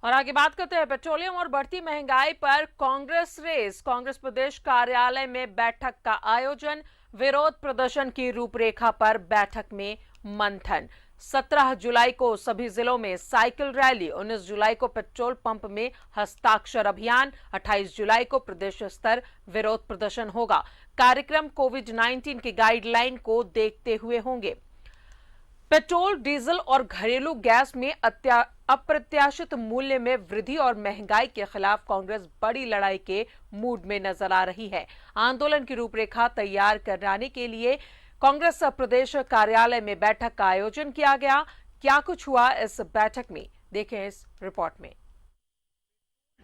और आगे बात करते हैं पेट्रोलियम और बढ़ती महंगाई पर। कांग्रेस रेस, कांग्रेस प्रदेश कार्यालय में बैठक का आयोजन, विरोध प्रदर्शन की रूपरेखा पर बैठक में मंथन। 17 जुलाई को सभी जिलों में साइकिल रैली, 19 जुलाई को पेट्रोल पंप में हस्ताक्षर अभियान, 28 जुलाई को प्रदेश स्तर विरोध प्रदर्शन होगा। कार्यक्रम कोविड-19 की गाइडलाइन को देखते हुए होंगे। पेट्रोल, डीजल और घरेलू गैस में अप्रत्याशित मूल्य में वृद्धि और महंगाई के खिलाफ कांग्रेस बड़ी लड़ाई के मूड में नजर आ रही है। आंदोलन की रूपरेखा तैयार कराने के लिए कांग्रेस प्रदेश कार्यालय में बैठक का आयोजन किया गया। क्या कुछ हुआ इस बैठक में, देखें इस रिपोर्ट में।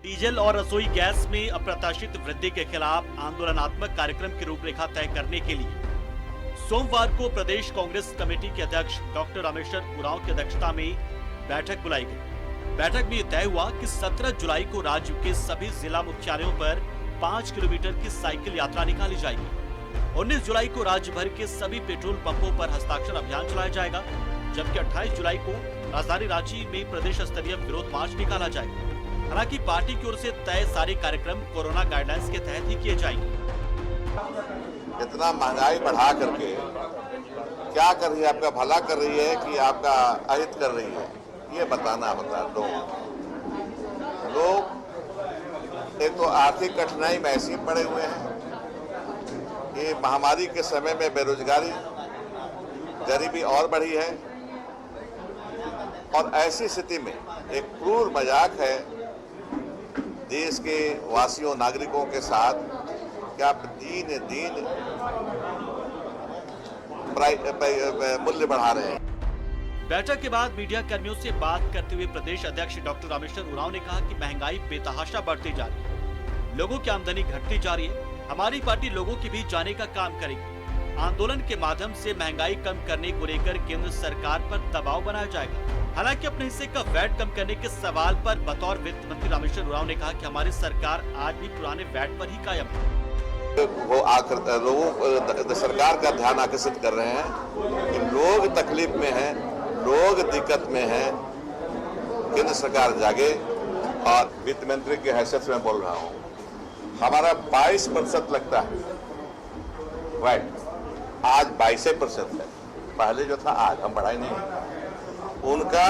डीजल और रसोई गैस में अप्रत्याशित वृद्धि के खिलाफ आंदोलनात्मक कार्यक्रम की रूपरेखा तय करने के लिए सोमवार को प्रदेश कांग्रेस कमेटी के अध्यक्ष डॉक्टर रामेश्वर उरांव की अध्यक्षता में बैठक बुलाई गई। बैठक में तय हुआ कि 17 जुलाई को राज्य के सभी जिला मुख्यालयों पर 5 किलोमीटर की साइकिल यात्रा निकाली जाएगी। 19 जुलाई को राज्य भर के सभी पेट्रोल पंपों पर हस्ताक्षर अभियान चलाया जाएगा, जबकि 28 जुलाई को राजधानी रांची में प्रदेश स्तरीय विरोध मार्च निकाला जाएगा। हालांकि पार्टी की ओर से तय सारे कार्यक्रम कोरोना गाइडलाइंस के तहत ही किए जाएंगे। इतना महंगाई बढ़ा करके क्या कर रही है, आपका भला कर रही है कि आपका अहित कर रही है, ये बताना होता है। लोग एक तो आर्थिक कठिनाई में ऐसे ही पड़े हुए हैं कि महामारी के समय में बेरोजगारी, गरीबी और बढ़ी है, और ऐसी स्थिति में एक क्रूर मजाक है देश के वासियों, नागरिकों के साथ कि आप दिन दिन मूल्य बढ़ा रहे हैं। बैठक के बाद मीडिया कर्मियों से बात करते हुए प्रदेश अध्यक्ष डॉक्टर रामेश्वर उरांव ने कहा कि महंगाई बेतहाशा बढ़ती जा रही है, लोगों की आमदनी घटती जा रही है। हमारी पार्टी लोगों के बीच जाने का काम करेगी। आंदोलन के माध्यम से महंगाई कम करने को लेकर केंद्र सरकार पर दबाव बनाया जाएगा। हालांकि अपने हिस्से का वैट कम करने के सवाल पर बतौर वित्त मंत्री रामेश्वर उरांव ने कहा कि हमारी सरकार आज भी पुराने वैट पर ही कायम है। वो आकर लोगों सरकार का ध्यान आकर्षित कर रहे हैं कि लोग तकलीफ में हैं, लोग दिक्कत में हैं, केंद्र सरकार जागे। और वित्त मंत्री की हैसियत से मैं बोल रहा हूँ, हमारा 22% लगता है वैट, आज 22% है। पहले जो था, आज हम बढ़ाए नहीं। उनका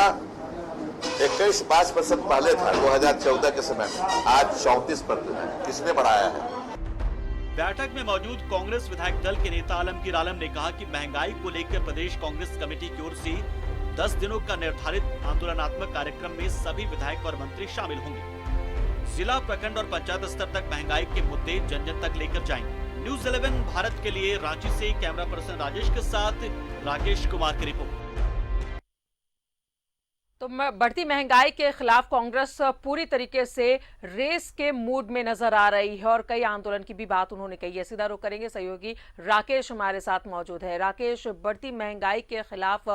21-22% पहले था 2014 के समय में, आज 34% है। किसने बढ़ाया है? बैठक में मौजूद कांग्रेस विधायक दल के नेता आलमगीर आलम ने कहा कि महंगाई को लेकर प्रदेश कांग्रेस कमेटी की ओर से 10 दिनों का निर्धारित आंदोलनात्मक कार्यक्रम में सभी विधायक और मंत्री शामिल होंगे। जिला, प्रखंड और पंचायत स्तर तक महंगाई के मुद्दे जन जन तक लेकर जाएंगे। न्यूज़ 11 भारत के लिए रांची से कैमरा पर्सन राजेश के साथ राकेश कुमार की रिपोर्ट। तो बढ़ती महंगाई के खिलाफ कांग्रेस पूरी तरीके से रेस के मूड में नजर आ रही है और कई आंदोलन की भी बात उन्होंने कही है। सीधा रुख करेंगे, सहयोगी राकेश हमारे साथ मौजूद है। राकेश, बढ़ती महंगाई के खिलाफ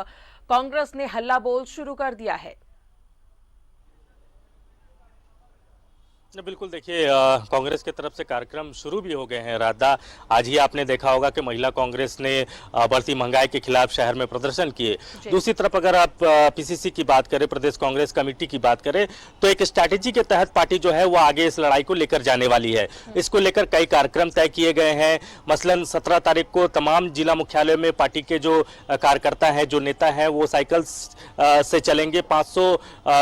कांग्रेस ने हल्ला बोल शुरू कर दिया है। बिल्कुल, देखिए कांग्रेस की तरफ से कार्यक्रम शुरू भी हो गए हैं। राधा, आज ही आपने देखा होगा कि महिला कांग्रेस ने बढ़ती महंगाई के खिलाफ शहर में प्रदर्शन किए। दूसरी तरफ अगर आप पीसीसी की बात करें, प्रदेश कांग्रेस कमेटी की बात करें, तो एक स्ट्रैटेजी के तहत पार्टी जो है वो आगे इस लड़ाई को लेकर जाने वाली है। इसको लेकर कई कार्यक्रम तय किए गए हैं। मसलन 17 तारीख को तमाम जिला मुख्यालयों में पार्टी के जो कार्यकर्ता हैं, जो नेता हैं, वो साइकिल से चलेंगे। 500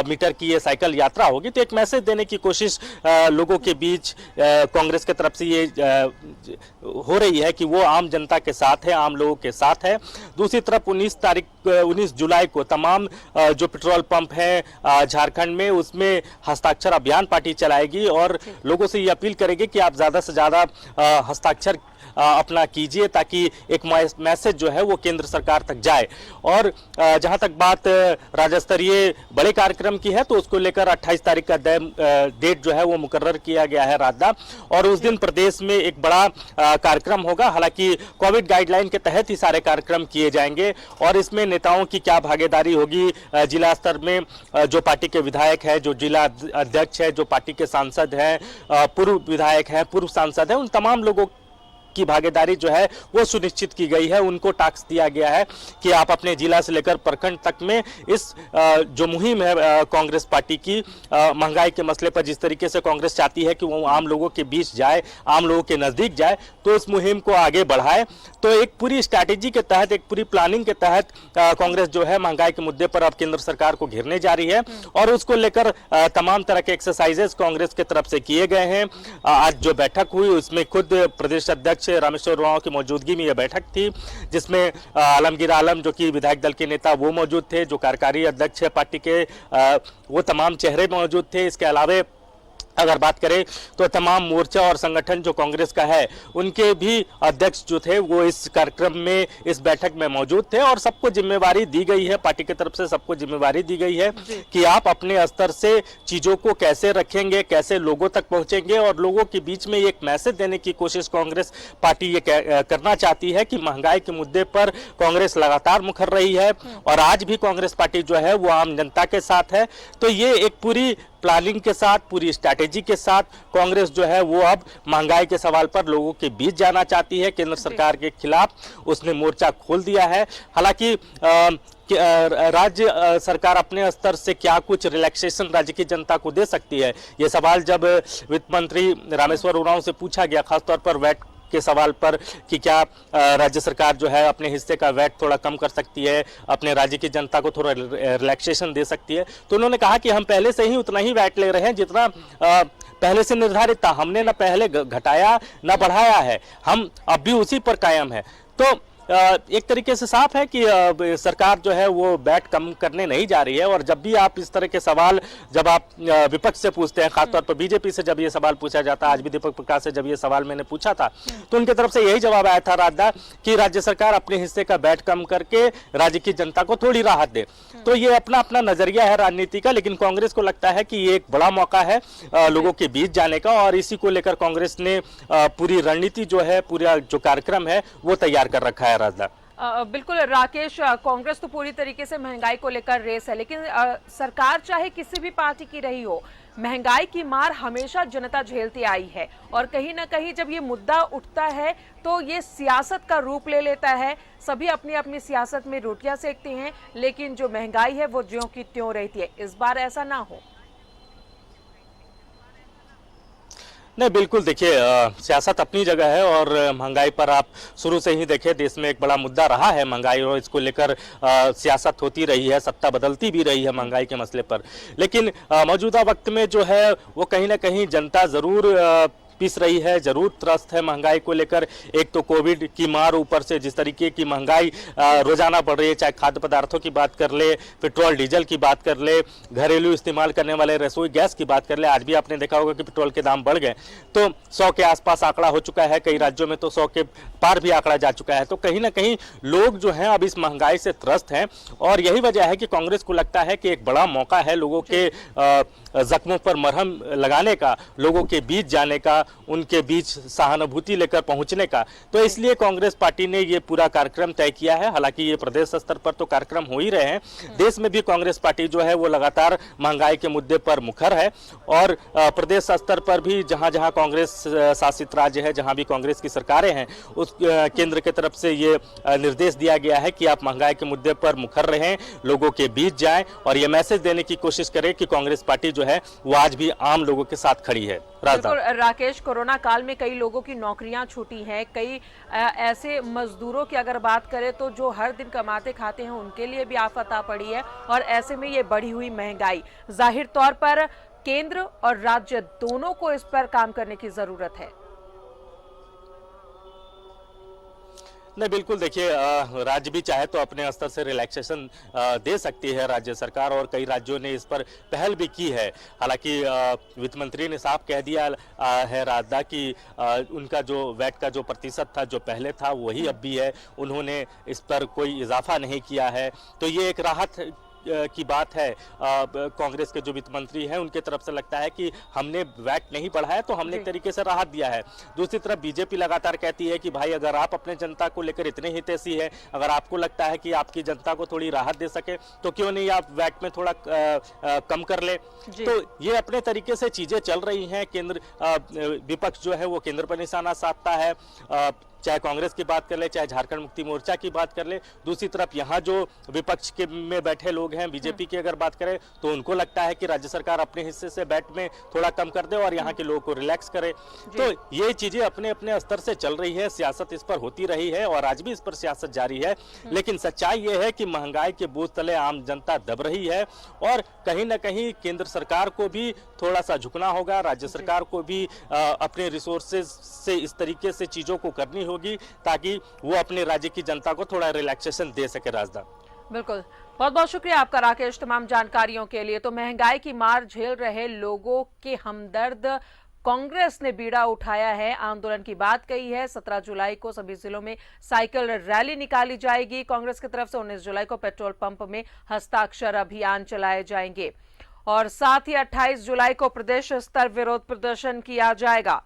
मीटर की ये साइकिल यात्रा होगी। तो एक मैसेज देने की कोशिश लोगों के बीच कांग्रेस की तरफ से ये हो रही है कि वो आम जनता के साथ है, आम लोगों के साथ है। दूसरी तरफ 19 जुलाई को तमाम जो पेट्रोल पंप है झारखंड में, उसमें हस्ताक्षर अभियान पार्टी चलाएगी और लोगों से ये अपील करेगी कि आप ज़्यादा से ज़्यादा हस्ताक्षर अपना कीजिए, ताकि एक मैसेज जो है वो केंद्र सरकार तक जाए। और जहां तक बात राज्य स्तरीय बड़े कार्यक्रम की है, तो उसको लेकर 28 तारीख का डेट जो है वो मुकर्रर किया गया है राधा, और उस दिन प्रदेश में एक बड़ा कार्यक्रम होगा। हालांकि कोविड गाइडलाइन के तहत ही सारे कार्यक्रम किए जाएंगे और इसमें नेताओं की क्या भागीदारी होगी, जिला स्तर में जो पार्टी के विधायक है, जो जिला अध्यक्ष है, जो पार्टी के सांसद हैं, पूर्व विधायक हैं, पूर्व सांसद हैं, उन तमाम लोगों की भागीदारी जो है वो सुनिश्चित की गई है। उनको टास्क दिया गया है कि आप अपने जिला से लेकर प्रखंड तक में इस जो मुहिम है कांग्रेस पार्टी की महंगाई के मसले पर, जिस तरीके से कांग्रेस चाहती है कि वो आम लोगों के बीच जाए, आम लोगों के नजदीक जाए, तो इस मुहिम को आगे बढ़ाए। तो एक पूरी स्ट्रैटेजी के तहत, एक पूरी प्लानिंग के तहत कांग्रेस जो है महंगाई के मुद्दे पर अब केंद्र सरकार को घेरने जा रही है और उसको लेकर तमाम तरह के एक्सरसाइजेस कांग्रेस की तरफ से किए गए हैं। आज जो बैठक हुई उसमें खुद प्रदेश अध्यक्ष रामेश्वर उरांव की मौजूदगी में यह बैठक थी, जिसमें आलमगीर आलम जो कि विधायक दल के नेता वो मौजूद थे, जो कार्यकारी अध्यक्ष है पार्टी के वो तमाम चेहरे मौजूद थे। इसके अलावा अगर बात करें तो तमाम मोर्चा और संगठन जो कांग्रेस का है उनके भी अध्यक्ष जो थे वो इस कार्यक्रम में, इस बैठक में मौजूद थे और सबको जिम्मेवारी दी गई है, पार्टी की तरफ से सबको जिम्मेवारी दी गई है कि आप अपने स्तर से चीजों को कैसे रखेंगे, कैसे लोगों तक पहुंचेंगे और लोगों के बीच में एक मैसेज देने की कोशिश कांग्रेस पार्टी ये करना चाहती है कि महंगाई के मुद्दे पर कांग्रेस लगातार मुखर रही है और आज भी कांग्रेस पार्टी जो है वो आम जनता के साथ है। तो ये एक पूरी प्लानिंग के साथ, पूरी स्ट्रैटेजी के साथ कांग्रेस जो है वो अब महंगाई के सवाल पर लोगों के बीच जाना चाहती है। केंद्र सरकार के खिलाफ उसने मोर्चा खोल दिया है। हालांकि राज्य सरकार अपने स्तर से क्या कुछ रिलैक्सेशन राज्य की जनता को दे सकती है, ये सवाल जब वित्त मंत्री रामेश्वर उरांव से पूछा गया, खासतौर पर वैट के सवाल पर कि क्या राज्य सरकार जो है अपने हिस्से का वैट थोड़ा कम कर सकती है, अपने राज्य की जनता को थोड़ा रिलैक्सेशन दे सकती है, तो उन्होंने कहा कि हम पहले से ही उतना ही वैट ले रहे हैं जितना पहले से निर्धारित था। हमने न पहले घटाया न बढ़ाया है, हम अब भी उसी पर कायम है। तो एक तरीके से साफ है कि सरकार जो है वो वैट कम करने नहीं जा रही है। और जब भी आप इस तरह के सवाल जब आप विपक्ष से पूछते हैं, खासतौर पर बीजेपी से जब ये सवाल पूछा जाता है, आज भी दीपक प्रकाश से जब ये सवाल मैंने पूछा था तो उनकी तरफ से यही जवाब आया था राधा कि राज्य सरकार अपने हिस्से का वैट कम करके राज्य की जनता को थोड़ी राहत दे। तो ये अपना अपना नजरिया है राजनीति का, लेकिन कांग्रेस को लगता है कि ये एक बड़ा मौका है लोगों के बीच जाने का और इसी को लेकर कांग्रेस ने पूरी रणनीति जो है, पूरा जो कार्यक्रम है वो तैयार कर रखा है। राजदा बिल्कुल राकेश, कांग्रेस तो पूरी तरीके से महंगाई को लेकर रेस है, लेकिन सरकार चाहे किसी भी पार्टी की रही हो, महंगाई की मार हमेशा जनता झेलती आई है और कहीं ना कहीं जब ये मुद्दा उठता है तो ये सियासत का रूप ले लेता है। सभी अपनी अपनी सियासत में रोटियां सेकते हैं, लेकिन जो महंगाई है वो ज्यों की त्यों रहती है। इस बार ऐसा ना हो। नहीं, बिल्कुल देखिए, सियासत अपनी जगह है और महंगाई पर आप शुरू से ही देखें, देश में एक बड़ा मुद्दा रहा है महंगाई और इसको लेकर सियासत होती रही है, सत्ता बदलती भी रही है महंगाई के मसले पर। लेकिन मौजूदा वक्त में जो है वो कहीं ना कहीं जनता ज़रूर पिस रही है, जरूर त्रस्त है महंगाई को लेकर। एक तो कोविड की मार, ऊपर से जिस तरीके की महंगाई रोजाना बढ़ रही है, चाहे खाद्य पदार्थों की बात कर ले, पेट्रोल डीजल की बात कर ले, घरेलू इस्तेमाल करने वाले रसोई गैस की बात कर ले। आज भी आपने देखा होगा कि पेट्रोल के दाम बढ़ गए, तो 100 के आसपास आंकड़ा हो चुका है, कई राज्यों में तो 100 के पार भी आंकड़ा जा चुका है। तो कहीं ना कहीं लोग जो हैं अब इस महंगाई से त्रस्त हैं और यही वजह है कि कांग्रेस को लगता है कि एक बड़ा मौका है लोगों के जख्मों पर मरहम लगाने का, लोगों के बीच जाने का, उनके बीच सहानुभूति लेकर पहुंचने का। तो इसलिए कांग्रेस पार्टी ने ये पूरा कार्यक्रम तय किया है। हालांकि ये प्रदेश स्तर पर तो कार्यक्रम हो ही रहे हैं, देश में भी कांग्रेस पार्टी जो है वो लगातार महंगाई के मुद्दे पर मुखर है और प्रदेश स्तर पर भी जहां जहां कांग्रेस शासित राज्य है, जहां भी कांग्रेस की सरकारें हैं, उस केंद्र की तरफ से ये निर्देश दिया गया है कि आप महंगाई के मुद्दे पर मुखर रहें, लोगों के बीच जाएं और ये मैसेज देने की कोशिश करें कि कांग्रेस पार्टी जो है वो आज भी आम लोगों के साथ खड़ी है। राकेश, कोरोना काल में कई लोगों की नौकरियां छूटी हैं, कई ऐसे मजदूरों की अगर बात करें तो जो हर दिन कमाते खाते हैं उनके लिए भी आफत आ पड़ी है और ऐसे में ये बढ़ी हुई महंगाई, जाहिर तौर पर केंद्र और राज्य दोनों को इस पर काम करने की जरूरत है। नहीं, बिल्कुल देखिए, राज्य भी चाहे तो अपने स्तर से रिलैक्सेशन दे सकती है राज्य सरकार और कई राज्यों ने इस पर पहल भी की है। हालांकि वित्त मंत्री ने साफ कह दिया है राजदा कि उनका जो वैट का जो प्रतिशत था जो पहले था वही अब भी है, उन्होंने इस पर कोई इजाफा नहीं किया है। तो ये एक राहत की बात है, कांग्रेस के जो वित्त मंत्री हैं उनके तरफ से लगता है कि हमने वैट नहीं बढ़ाया तो हमने एक तरीके से राहत दिया है। दूसरी तरफ बीजेपी लगातार कहती है कि भाई अगर आप अपने जनता को लेकर इतने हितैषी है, अगर आपको लगता है कि आपकी जनता को थोड़ी राहत दे सके तो क्यों नहीं आप वैट में थोड़ा कम कर ले। तो ये अपने तरीके से चीजें चल रही हैं। केंद्र विपक्ष जो है वो केंद्र पर निशाना साधता है, चाहे कांग्रेस की बात कर ले, चाहे झारखंड मुक्ति मोर्चा की बात कर ले। दूसरी तरफ यहाँ जो विपक्ष के में बैठे लोग हैं, बीजेपी की अगर बात करें तो उनको लगता है कि राज्य सरकार अपने हिस्से से बैट में थोड़ा कम कर दे और यहाँ के लोगों को रिलैक्स करे। तो ये चीजें अपने अपने स्तर से चल रही है, सियासत इस पर होती रही है और आज भी इस पर सियासत जारी है। लेकिन सच्चाई ये है कि महंगाई के बोझ तले आम जनता दब रही है और कहीं ना कहीं केंद्र सरकार को भी थोड़ा सा झुकना होगा, राज्य सरकार को भी अपने रिसोर्सेज से इस तरीके से चीजों को करनी होगी ताकि वो अपने राज्य की जनता को थोड़ा रिलैक्सेशन दे सके। राजदा, बिल्कुल, बहुत बहुत शुक्रिया आपका राकेश तमाम जानकारियों के लिए। तो महंगाई की मार झेल रहे लोगों के हमदर्द कांग्रेस ने बीड़ा उठाया है, आंदोलन की बात कही है। 17 जुलाई को सभी जिलों में साइकिल रैली निकाली जाएगी कांग्रेस की तरफ से। 19 जुलाई को पेट्रोल पंप में हस्ताक्षर अभियान चलाए जाएंगे और साथ ही 28 जुलाई को प्रदेश स्तर विरोध प्रदर्शन किया जाएगा।